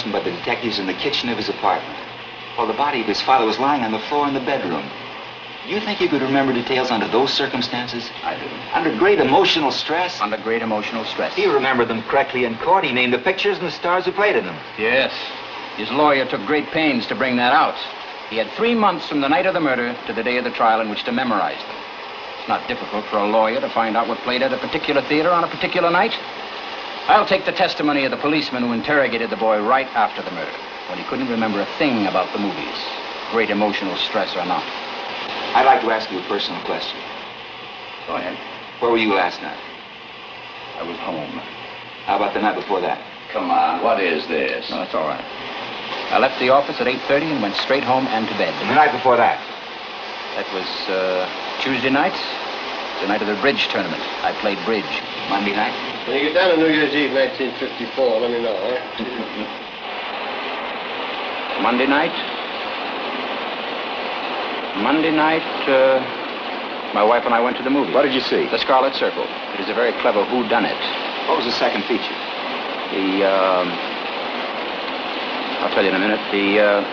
questioned by the detectives in the kitchen of his apartment, while the body of his father was lying on the floor in the bedroom. You think you could remember details under those circumstances? I do. Under great emotional stress? Under great emotional stress. He remembered them correctly in court. He named the pictures and the stars who played in them. Yes. His lawyer took great pains to bring that out. He had 3 months from the night of the murder to the day of the trial in which to memorize them. It's not difficult for a lawyer to find out what played at a particular theater on a particular night. I'll take the testimony of the policeman who interrogated the boy right after the murder, when he couldn't remember a thing about the movies, great emotional stress or not. I'd like to ask you a personal question. Go ahead. Where were you last night? I was home. How about the night before that? Come on, what is this? No, that's all right. I left the office at 8:30 and went straight home and to bed. And the night before that? That was Tuesday night, the night of the bridge tournament. I played bridge. Monday night? When you get down to New Year's Eve, 1954, let me know, huh? Monday night, my wife and I went to the movies. What did you see? The Scarlet Circle. It is a very clever whodunit. What was the second feature? I'll tell you in a minute. The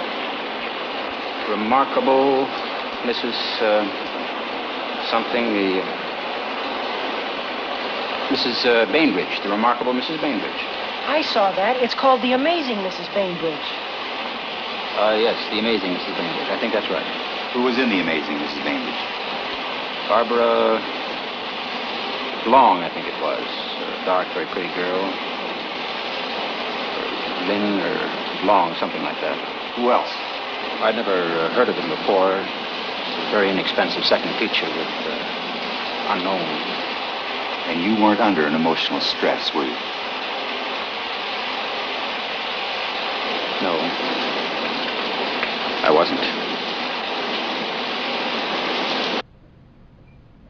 remarkable Mrs. Mrs. Bainbridge. The remarkable Mrs. Bainbridge. I saw that. It's called The Amazing Mrs. Bainbridge. Yes, The Amazing Mrs. Bainbridge. I think that's right. Who was in The Amazing Mrs. Bainbridge? Barbara Long, I think it was. A dark, very pretty girl. Lynn or Long, something like that. Who else? I'd never heard of them before. It's a very inexpensive second feature with unknown. And you weren't under an emotional stress, were you? No. I wasn't.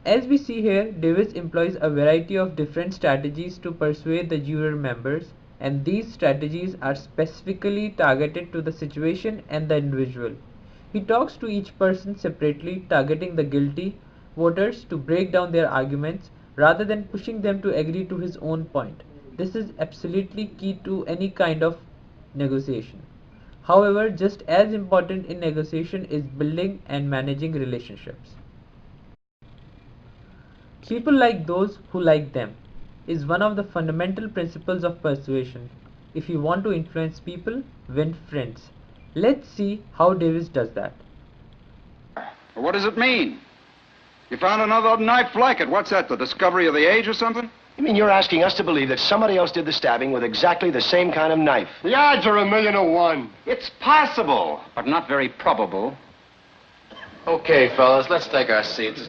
As we see here, Davis employs a variety of different strategies to persuade the juror members, and these strategies are specifically targeted to the situation and the individual. He talks to each person separately, targeting the guilty voters to break down their arguments rather than pushing them to agree to his own point. This is absolutely key to any kind of negotiation. However, just as important in negotiation is building and managing relationships. People like those who like them is one of the fundamental principles of persuasion. If you want to influence people, win friends. Let's see how Davis does that. What does it mean? You found another knife like it. What's that, the discovery of the age or something? You mean you're asking us to believe that somebody else did the stabbing with exactly the same kind of knife? The odds are 1,000,000 to 1. It's possible. But not very probable. Okay, fellas, let's take our seats.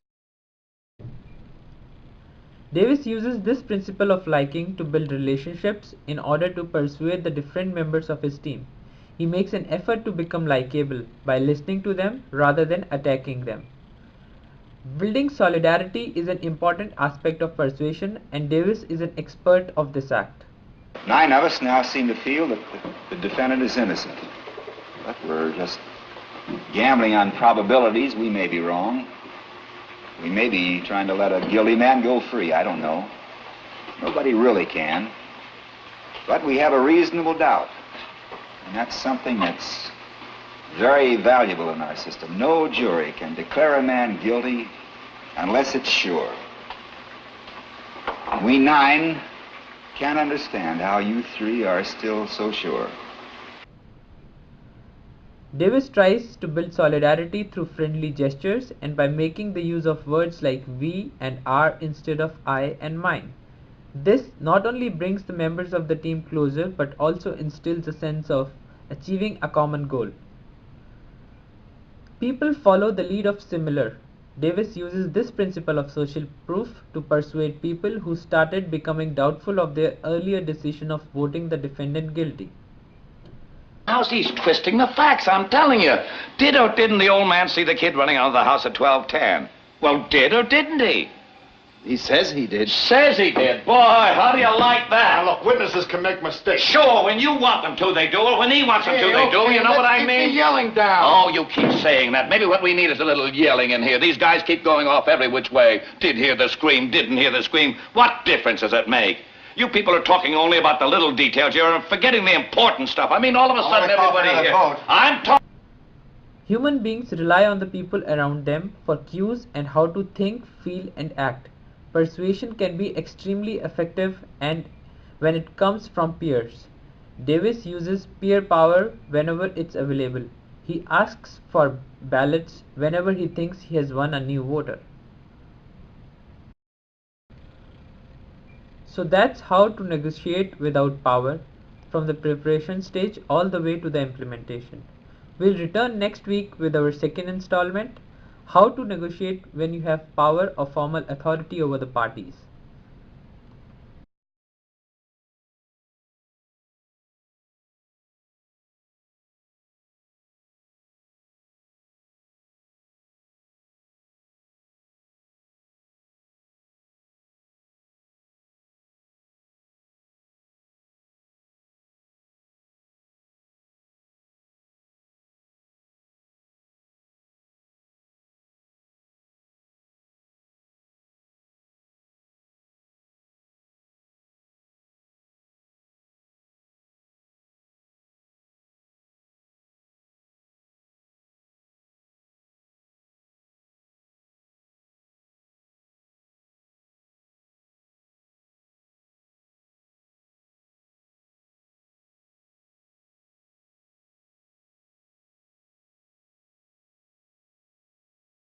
Davis uses this principle of liking to build relationships in order to persuade the different members of his team. He makes an effort to become likable by listening to them rather than attacking them. Building solidarity is an important aspect of persuasion, and Davis is an expert of this act. 9 of us now seem to feel that the defendant is innocent. But we're just gambling on probabilities. We may be wrong. We may be trying to let a guilty man go free. I don't know. Nobody really can. But we have a reasonable doubt. And that's something that's very valuable in our system. No jury can declare a man guilty unless it's sure. We 9 can't understand how you 3 are still so sure. Davis tries to build solidarity through friendly gestures and by making the use of words like we and our instead of I and mine. This not only brings the members of the team closer but also instills a sense of achieving a common goal. People follow the lead of similar. Davis uses this principle of social proof to persuade people who started becoming doubtful of their earlier decision of voting the defendant guilty. How's he's twisting the facts, I'm telling you. Did or didn't the old man see the kid running out of the house at 12:10? Well, did or didn't he? He says he did. Says he did. Boy, how do you like that? Now, look, witnesses can make mistakes. Sure, when you want them to, they do, or when he wants them to, they do. You know what I mean? Keep the yelling down. Oh, you keep saying that. Maybe what we need is a little yelling in here. These guys keep going off every which way. Did hear the scream, didn't hear the scream. What difference does it make? You people are talking only about the little details. You're forgetting the important stuff. I mean, all of a sudden, everybody here. I'm talking. Human beings rely on the people around them for cues and how to think, feel, and act. Persuasion can be extremely effective and when it comes from peers. Davis uses peer power whenever it's available. He asks for ballots whenever he thinks he has won a new voter. So that's how to negotiate without power, from the preparation stage all the way to the implementation. We'll return next week with our second installment, how to negotiate when you have power or formal authority over the parties.